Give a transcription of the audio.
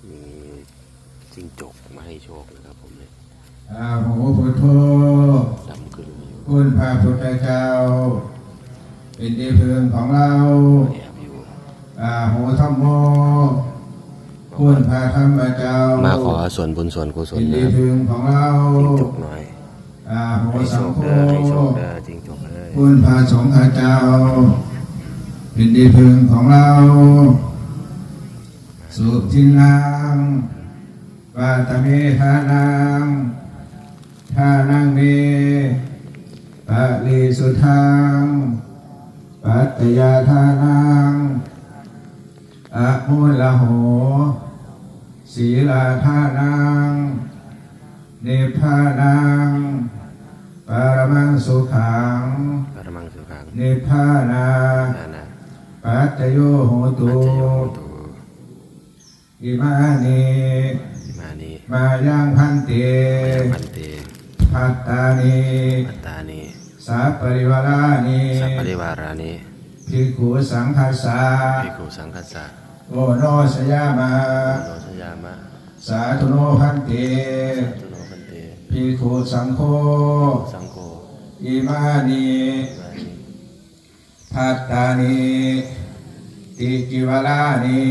มีจิ้งจกมาให้โชคนะครับผมเนี่ยอาโหพุทโธดำขึ้นอยู่คุณพระพุทธเจ้าเป็นที่พึ่งของเราแอบอยู่อาโหธัมโมคุณพระธรรมเจ้ามาขอส่วนบุญส่วนกุศลเป็นที่นะพึ่งของเราจิ้งจกหน่อยอาโหให้โชสังคโฆเด้อให้โชคเด้อจิ้งจกเลย คุณพระสงฆ์เจ้าเป็นที่พึ่งของเราสุทินังวาตเมธานังทานังเนปะลิสุทังปัตตยาทานังอะมุลโหศีลาทานังเนพพานังปรมังสุขังปรมังสุขังเนพพานาปัจจโยโหตุอิมานิมายังพันเตพัตตานิสัพปริวารานิภิกขุสังคัสสะโอโนสยามะสาธุโนพันเตภิกขุสังโฆอิมานิพัตตานิติกิวารานิ